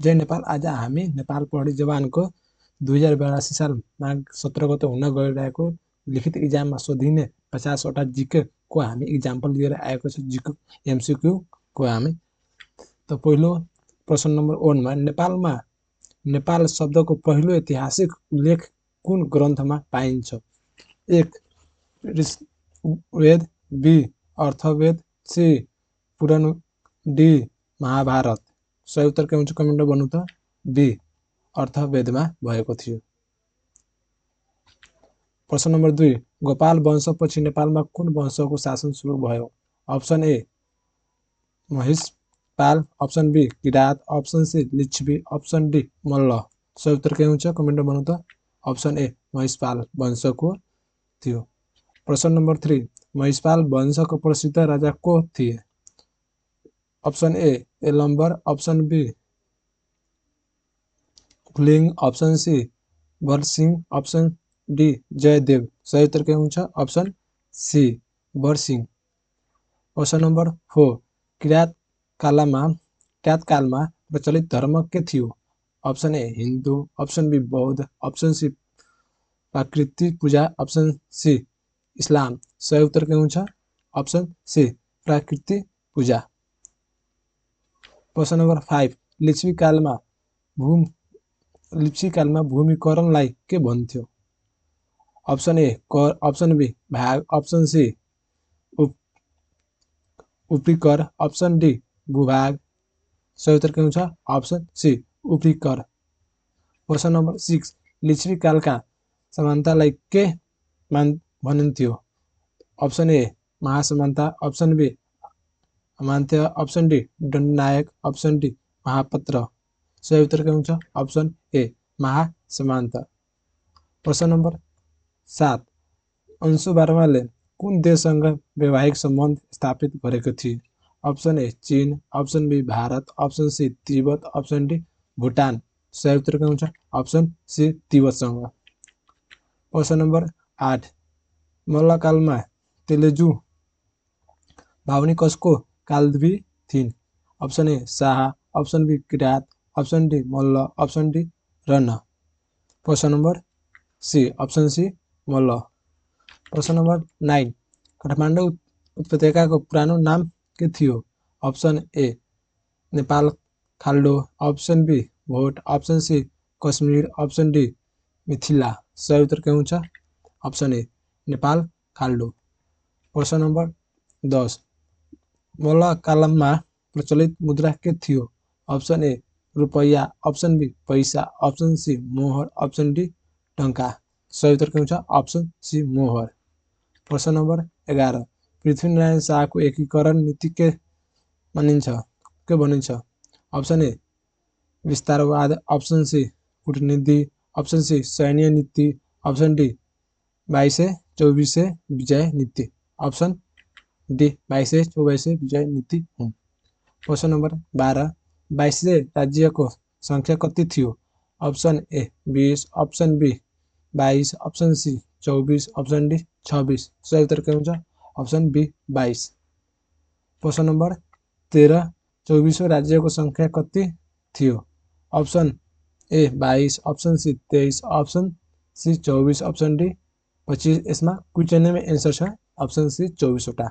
जय नेपाल। आज हामी नेपाल प्रहरी जवानको 2082 साल माघ 17 गते हुन गइरहेको लिखित इक्जाममा सोधिने 50 वटा जीके को हामी इक्जाम्पल लिएर आएको छ। जीके एमसीक्यू को हामी त पहिलो प्रश्न नम्बर 1 मा नेपालमा नेपाल शब्दको पहिलो ऐतिहासिक उल्लेख कुन ग्रन्थमा पाइन्छ? 1 Rigveda, B Atharvaveda, C Purana, D Mahabharata. सही उत्तर के हुन्छ कमेन्टमा भन्नु त। बी अर्थवेदमा भएको थियो। प्रश्न नम्बर 2 गोपाल वंशपछि नेपालमा कुन वंशको शासन सुरु भयो? Option A Mahishpal, option B Kirat, option C Lichchhavi, option D Malla. सही उत्तर के हुन्छ कमेन्टमा भन्नु त। अप्सन ए महिषपाल वंशको थियो। प्रश्न नम्बर 3 महिषपाल वंशको प्रसिद्ध राजा को थिए? Option A Yalambar, option B Kuling, option C Barsingh, option D Jayadev. सही उत्तर के हुन्छ अप्सन सी बरसिंह। प्रश्न नम्बर 4 किरात कालमा प्रचलित धर्म के थियो? Option A Hindu, option B Bauddha, option C प्राकृतिक पूजा, अप्सन सी इस्लाम। सही उत्तर के हुन्छ अप्सन सी प्राकृतिक पूजा। प्रश्न नम्बर 5 लिच्छवी कालमा भूमिकरणलाई के भन्थ्यो? अप्सन ए कर, अप्सन बी भाग, option C Uparikar, option D भूभाग। सही उत्तर के हुन्छ अप्सन सी उपरीकर। प्रश्न नम्बर 6 लिच्छवी कालका समानतालाई के भनिन्थ्यो? अप्सन ए महासमानता, अप्सन बी अमान्त्य, अप्सन डी दण्डनायक, अप्सन डी महापत्र। सही उत्तर के हुन्छ अप्सन ए महासमानता। प्रश्न नम्बर 7 अंशु वर्माले कुन देशसँग वैवाहिक सम्बन्ध स्थापित गरेको थिए? Option A Chin, option B Bharat, option C Tibet, option D Bhutan. सही उत्तर के हुन्छ अप्सन सी तिब्बतसँग। प्रश्न नम्बर 8 मल्लकालमा तेलेजु बाहुनी कसको कालदेवी थिइन्? Option A Shah, option B Kirat, option D Malla, option D Rana. प्रश्न number C option C Malla. प्रश्न नम्बर 9 काठमाडौँ उपत्यकाको पुरानो नाम के थियो? अप्सन ए नेपाल खाल्डो, option B Bhot, option C Kashmir, option D Mithila. सही उत्तर के हुन्छ अप्सन ए नेपाल खाल्डो। प्रश्न नम्बर 10 मल्लकालमा प्रचलित मुद्रा के थियो? अप्सन ए रुपैयाँ, अप्सन बी पैसा, अप्सन सी मोहर, अप्सन डी टङ्का। सही उत्तर के हुन्छ अप्सन सी मोहर। प्रश्न नम्बर 11 पृथ्वीनारायण शाहको एकीकरण नीति के भनिन्छ? अप्सन ए विस्तारवाद, अप्सन सी कूटनीति, अप्सन सी सैन्य नीति, अप्सन डी 2224 विजय नीति। अप्सन डी 2224 विजय नीति हुन्। प्रश्न नम्बर 12 2200 राज्यको संख्या कति थियो? Option A 20, option B 22, option C 24, option D 26। सही उत्तर के हुन्छ अप्सन बी 22। प्रश्न नम्बर 13 24औं राज्यको संख्या कति थियो? Option A 22, option C 23, option C 24, option D 25। यसमा क्वेसनमै एन्सर छ अप्सन सी 24 वटा।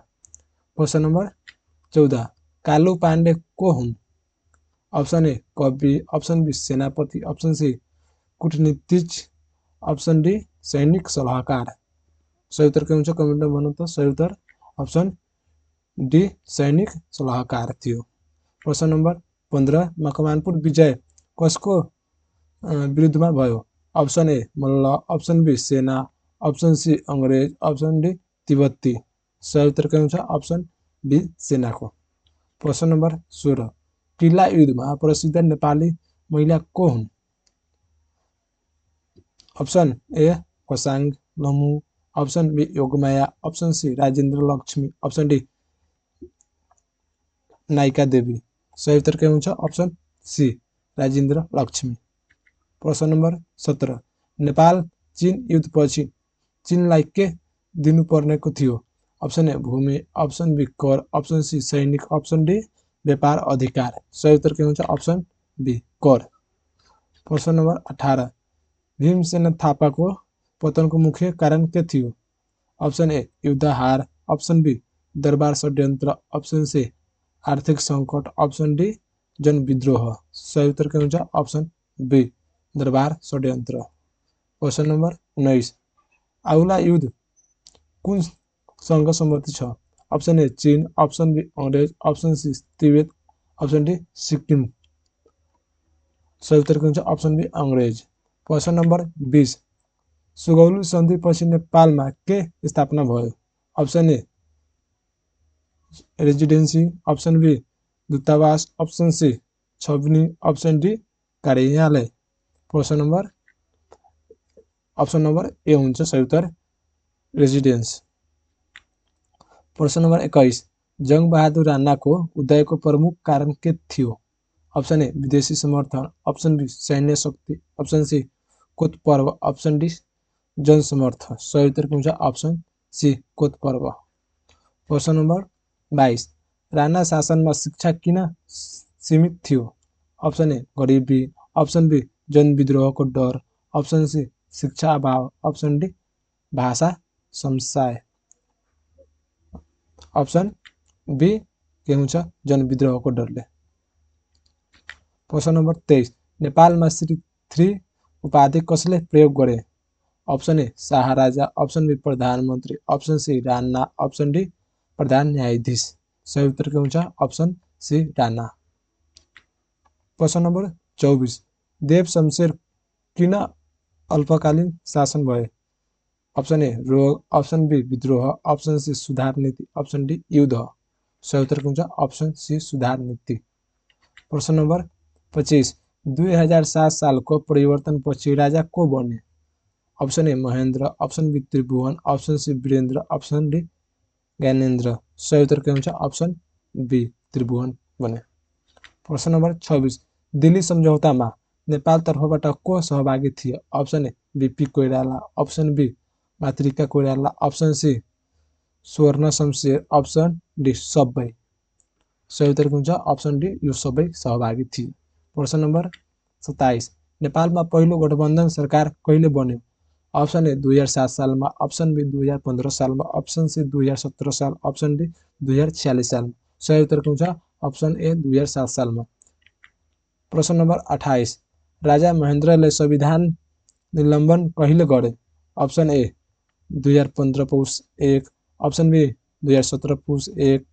प्रश्न नम्बर 14 कालु पाण्डे को हुन्? अप्सन ए कवि, अप्सन बी सेनापति, अप्सन सी कूटनीतिज्ञ, अप्सन डी सैनिक सल्लाहकार। सही उत्तर के हुन्छ कमेन्टमा भन्नु त। सही उत्तर अप्सन डी सैनिक सल्लाहकार थियो। प्रश्न नम्बर 15 मकवानपुर विजय कसको विरुद्धमा भयो? Option A Malla, option B सेना, अप्सन सी अङ्ग्रेज, अप्सन डी तिब्बती। सही उत्तर के हुन्छ अप्सन बी सेनाको। प्रश्न नम्बर 16 किल्ला युद्धमा प्रसिद्ध नेपाली महिला को हुन्? Option A Kosang Lamu, option B Yogmaya, option C Rajendra Laxmi, option D Nayika Devi. सही उत्तर के हुन्छ अप्सन सी राजेन्द्र लक्ष्मी। प्रश्न नम्बर 17 नेपाल चीन युद्धपछि चीनलाई के दिनुपर्नेको थियो? अप्सन ए भूमि, अप्सन बी कर, अप्सन सी सैनिक, अप्सन डी व्यापार अधिकार। सही उत्तर के हुन्छ अप्सन बी कर। प्रश्न नंबर 18 भीमसेन थापाको पतनको मुख्य कारण के थियो? ऑप्शन ए युद्ध हार, ऑप्शन बी दरबार षड्यन्त्र, ऑप्शन सी आर्थिक सङ्कट, ऑप्शन डी जनविद्रोह। सही उत्तर के हुन्छ ऑप्शन बी दरबार षड्यन्त्र। क्वेश्चन नंबर 19 आउला युद्ध कुन सँग सम्बन्धित छ? Option A Chin, option B अंग्रेज, option C Tibet, option D Sikkim. सही उत्तर के हुन्छ ऑप्शन बी अंग्रेज। क्वेश्चन नंबर 20 सुगौली सन्धि पछि नेपालमा के स्थापना भयो? Option A residency, option B दूतावास, ऑप्शन सी छावनी, ऑप्शन डी कार्यालय। प्रश्न नंबर ऑप्शन नंबर ए हुन्छ सही उत्तर रेजिडेन्स। प्रश्न नंबर 21 जङ्गबहादुर राणाको उदयको प्रमुख कारण के थियो? ऑप्शन ए विदेशी समर्थन, ऑप्शन बी सैन्य शक्ति, ऑप्शन सी कोत पर्व, ऑप्शन डी जनसमर्थन। सही उत्तर के हुन्छ ऑप्शन सी कोत पर्व। प्रश्न नंबर 22 राणा शासनमा शिक्षा किन सीमित थियो? ऑप्शन ए गरिबी, ऑप्शन बी जनविद्रोहको डर, ऑप्शन सी शिक्षा अभाव, ऑप्शन डी भाषा समस्या। ऑप्शन बी के हुन्छ जनविद्रोहको डरले। प्रश्न नंबर 23 नेपालमा श्री 3 उपाधि कसले प्रयोग गरे? ऑप्शन ए शाह राजा, ऑप्शन बी प्रधानमन्त्री, option C Rana, option D प्रधान न्यायाधीश। सही उत्तर के हुन्छ ऑप्शन सी राणा। प्रश्न नंबर 24 देव शमशेर किन अल्पकालीन शासन भए? ऑप्शन ए रोग, ऑप्शन बी विद्रोह, ऑप्शन सी सुधार नीति, ऑप्शन डी युद्ध। सही उत्तर के हुन्छ ऑप्शन सी सुधार नीति। प्रश्न नंबर 25 2007 सालको परिवर्तन पछि राजा को बने? Option A Mahendra, option B Tribhuvan, option C Birendra, option D Gyanendra. सही उत्तर के हुन्छ ऑप्शन बी त्रिभुवन बने। प्रश्न नंबर 26 दिल्ली सम्झौतामा नेपाल तर्फबाट को सहभागी थिए? Option A BP Koirala, option B Matrika Koirala, option C Subarna Shamsher, option D सबै। सही उत्तर के हुन्छ ऑप्शन डी यो सबै सहभागी थिए। प्रश्न नंबर 27 नेपालमा पहिलो गठबन्धन सरकार कहिले बन्यो? ऑप्शन ए 2007 सालमा, ऑप्शन बी 2015 सालमा, ऑप्शन सी 2017 साल, ऑप्शन डी 2046 सालमा। सही उत्तर के हुन्छ ऑप्शन ए 2007 सालमा। प्रश्न नंबर 28 राजा महेन्द्रले संविधान निलम्बन कहिले गरे? ऑप्शन ए 2015 पौष 1, ऑप्शन बी 2017 पौष 1,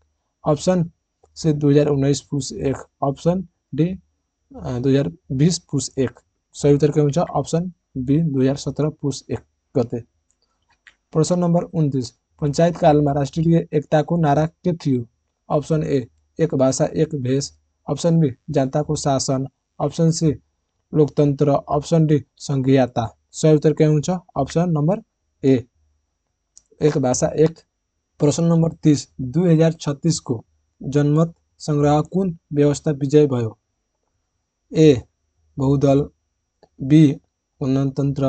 ऑप्शन सी 2019 पौष 1, ऑप्शन डी 2020 पौष 1। सही उत्तर के हुन्छ ऑप्शन बी 2017 पौष 1 गते। प्रश्न नंबर 29 पञ्चायत कालमा राष्ट्रिय एकताको नारा के थियो? ऑप्शन ए एक भाषा एक भेष, ऑप्शन बी जनताको शासन, ऑप्शन सी लोकतन्त्र, ऑप्शन डी संघीयता। सही उत्तर के हुन्छ ऑप्शन नंबर ए एक भाषा एक। प्रश्न नंबर 30 2036 को जनमत संग्रह कुन व्यवस्था विजय भयो? ए बहुदल, बी गणतन्त्र,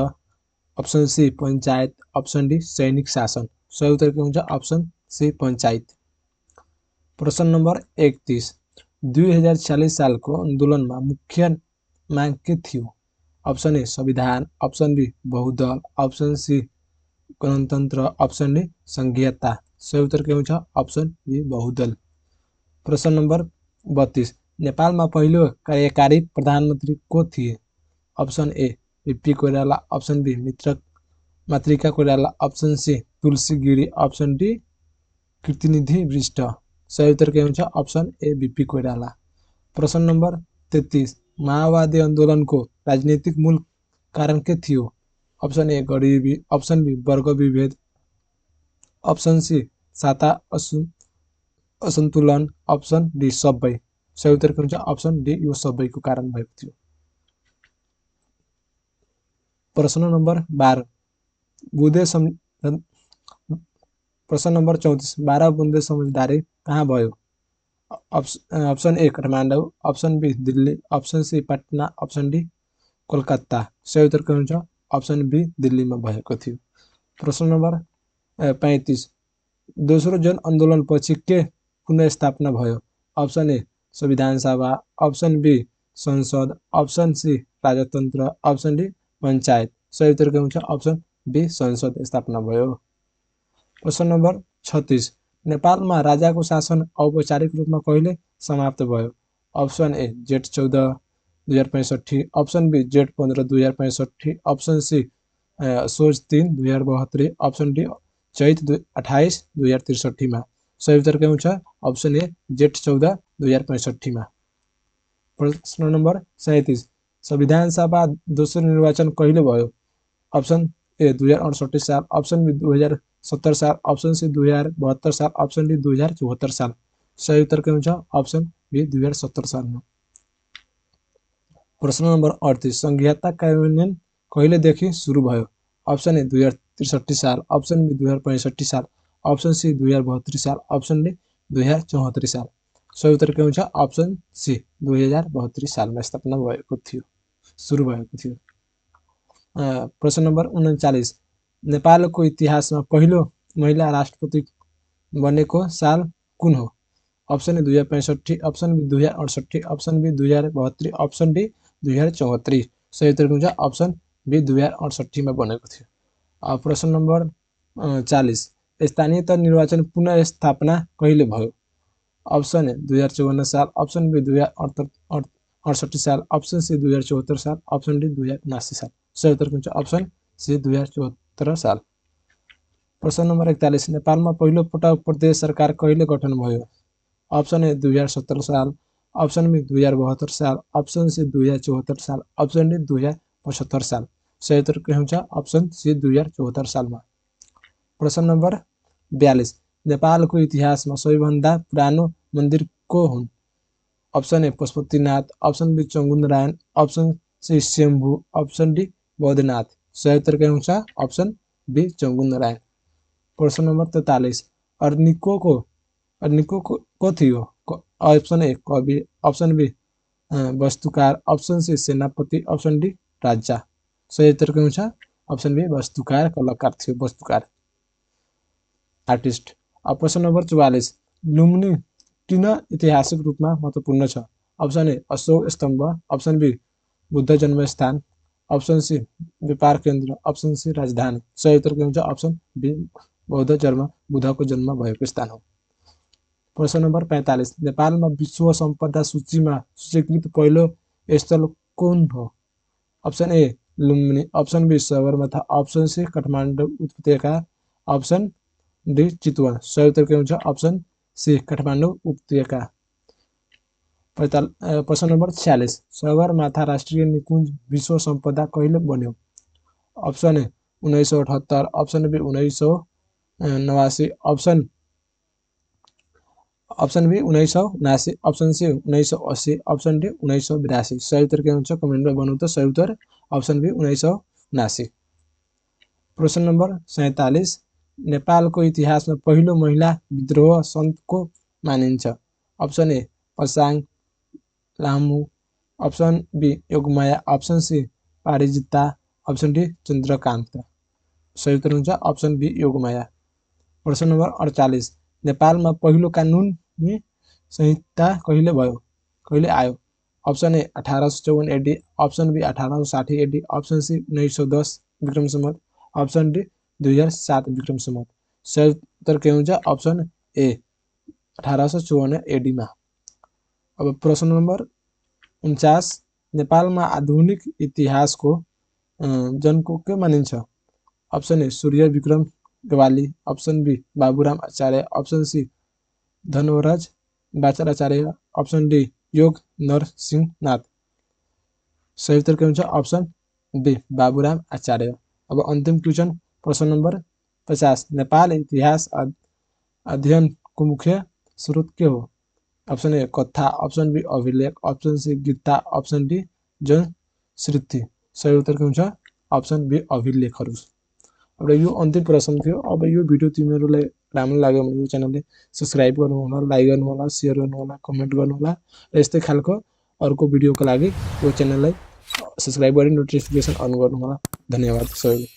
option C panchayat, option D सैनिक शासन। सही उत्तर के हुन्छ ऑप्शन सी पंचायत। प्रश्न नंबर 31 2046 सालको आन्दोलनमा मुख्य माग के थियो? ऑप्शन ए संविधान, option be Bahudal, option C गणतन्त्र, ऑप्शन डी संघीयता। सही उत्तर के हुन्छ ऑप्शन बी बहुदल। प्रश्न नंबर 32 नेपालमा पहिलो कार्यकारी प्रधानमन्त्री को थिए? Option A BP Koirala, option B Matrika Koirala, option C Tulsi Giri, option D Kirtinidhi Bista. सही उत्तर के हुन्छ ऑप्शन ए बीपी कोइराला। प्रश्न नंबर 33 माओवादी आन्दोलनको राजनीतिक मूल कारण के थियो? ऑप्शन ए गरिबी, ऑप्शन बी वर्ग विभेद, ऑप्शन सी साता असन्तुलन, ऑप्शन डी सबै। सही उत्तर के हुन्छ ऑप्शन डी यो सबैको कारण भएको थियो। प्रश्न नंबर 12 प्रश्न नंबर 34 12 बुँदे समझदारी कहाँ भयो? Option A Kathmandu, option B Delhi, option C Patna, option D Kolkata. सही उत्तर के हुन्छ ऑप्शन बी दिल्लीमा भएको थियो। प्रश्न नंबर 35 दोस्रो जन आन्दोलन पछि के पुनः स्थापना भयो? ऑप्शन ए संविधान सभा, ऑप्शन बी संसद, ऑप्शन सी राजतन्त्र, ऑप्शन डी पञ्चायत। सही उत्तर के हुन्छ ऑप्शन बी संसद स्थापना भयो। प्रश्न नम्बर 36 नेपालमा राजाको शासन औपचारिक रूपमा कहिले समाप्त भयो? ऑप्शन ए जेठ 14 2065, ऑप्शन बी जेठ 15 2065, ऑप्शन सी सोच 3 2072, ऑप्शन डी चैत 28 2063 में। सही उत्तर के हुन्छ ऑप्शन ए जेठ 14 2065 में। प्रश्न नंबर 37 संविधान सभा दोस्रो निर्वाचन कहिले भयो? ऑप्शन ए 2068 साल, ऑप्शन बी 2070 साल, ऑप्शन सी 2072 साल, ऑप्शन डी 2074 साल। सही उत्तर के हुन्छ ऑप्शन बी 2070 साल में। प्रश्न नंबर 38 संघीयता कार्यान्वयन कहिलेदेखि सुरु भयो? ऑप्शन ए 2063 साल, ऑप्शन बी 2065 साल, ऑप्शन सी 2072 साल, ऑप्शन डी 2074 साल। सही उत्तर के हुन्छ ऑप्शन सी 2072 सालमा स्थापना भएको थियो, सुरु भएको थियो। प्रश्न नंबर 39 नेपालको इतिहासमा पहिलो महिला राष्ट्रपति बनेको साल कुन हो? Option A 2065, option B 2068, option B 2072, option D 2074। सही उत्तर हुन्छ ऑप्शन बी 2068 में बनेको थियो। प्रश्न नंबर 40 स्थानीय तह निर्वाचन पुनः स्थापना कहिले भयो? ऑप्शन ए 2054 साल, ऑप्शन बी 2068 साल, ऑप्शन सी 2074 साल, ऑप्शन डी 2079 साल। सही उत्तर हुन्छ ऑप्शन सी 2074 साल। प्रश्न नंबर 41 नेपालमा पहिलो पटक प्रदेश सरकार कहिले गठन भयो? ऑप्शन ए 2017 साल, ऑप्शन बी 2072 साल, ऑप्शन सी 2074 साल, ऑप्शन डी 2075 साल। सही उत्तर के हुन्छ ऑप्शन सी 2074 साल में। प्रश्न नंबर 42 नेपालको इतिहासमा सबैभन्दा पुरानो मन्दिर को हुन्? Option A Pashupatinath, option B Changunarayan, option C Shambhu, option D Boudhanath. सही उत्तर के हुन्छ ऑप्शन बी चङ्गुनारायण। प्रश्न नंबर 43 अर्निको को थियो? ऑप्शन ए कवि, ऑप्शन बी वस्तुकार, ऑप्शन सी सेनापति, ऑप्शन डी राजा। सही उत्तर के हुन्छ ऑप्शन बी वस्तुकार, कलाकार थियो, वस्तुकार आर्टिस्ट। प्रश्न नंबर 44 लुम्बिनी किन ऐतिहासिक रूपमा महत्त्वपूर्ण छ? ऑप्शन ए अशोक स्तम्भ, ऑप्शन बी बुद्ध जन्मस्थान, ऑप्शन सी व्यापार केन्द्र, ऑप्शन सी राजधानी। सही उत्तर के हुन्छ ऑप्शन बी बुद्धको जन्म भएको स्थान हो। प्रश्न नंबर 45 नेपालमा विश्व सम्पदा सूचीमा सूचीकृत पहिलो स्थल कुन हो? Option A Lumbini, option B Sagarmatha, option C Kathmandu उपत्यका, ऑप्शन डी चितवन। सही उत्तर के हुन्छ ऑप्शन सी काठमाडौँ उपत्यका। प्रश्न नंबर 46 सगरमाथा राष्ट्रिय निकुञ्ज विश्व सम्पदा कहिले बन्यो? Option A 1978, option B 1989, option B 1979, option C 1980, option D 1982। सही उत्तर के हुन्छ कमेन्ट में बनाऊ त। सही उत्तर ऑप्शन बी 1979। प्रश्न नंबर 47 नेपालको इतिहासमा पहिलो महिला विद्रोह सन्त को मानिन्छ? Option A Pasang Lamu, option B Yogmaya, option C Parijita, option D Chandrakanta. सही उत्तर हुन्छ ऑप्शन बी योगमाया। प्रश्न नंबर 48 नेपालमा पहिलो कानुनी संहिता कहिले आयो? Option A 1854 AD, option B 1860 AD, option C 1910 Vikram Samvat, option D 2007 Vikram Samvat. सही उत्तर के हुन्छ ऑप्शन ए 1854 एडी में। अब प्रश्न नंबर 49 नेपालमा आधुनिक इतिहास को जनको के मानिन्छ? Option A Surya Bikram Gyawali, option B Baburam Acharya, option C Dhanavraj Bajracharya, option D Yog Narsinghnath. सही उत्तर के हुन्छ ऑप्शन बी बाबुराम आचार्य। अब अंतिम क्वेश्चन प्रश्न नंबर 50 नेपाल इतिहास अध्ययन को मुख्य स्रोत के हो? ऑप्शन ए कथा, ऑप्शन बी अभिलेख, ऑप्शन सी गीता, ऑप्शन डी जनश्रुति। सही उत्तर के हुन्छ ऑप्शन बी अभिलेखहरू। अब यो अन्तिम प्रश्न थियो। अब यो भिडियो तिमीहरूलाई राम्रो लाग्यो भने यो च्यानलले सब्स्क्राइब गर्नु होला, लाइक गर्नु होला, शेयर गर्नु होला, कमेन्ट गर्नु होला र यस्तै खालको अर्को भिडियोको लागि यो च्यानललाई सब्स्क्राइब गरी नोटिफिकेसन अन गर्नु होला। धन्यवाद सबैलाई।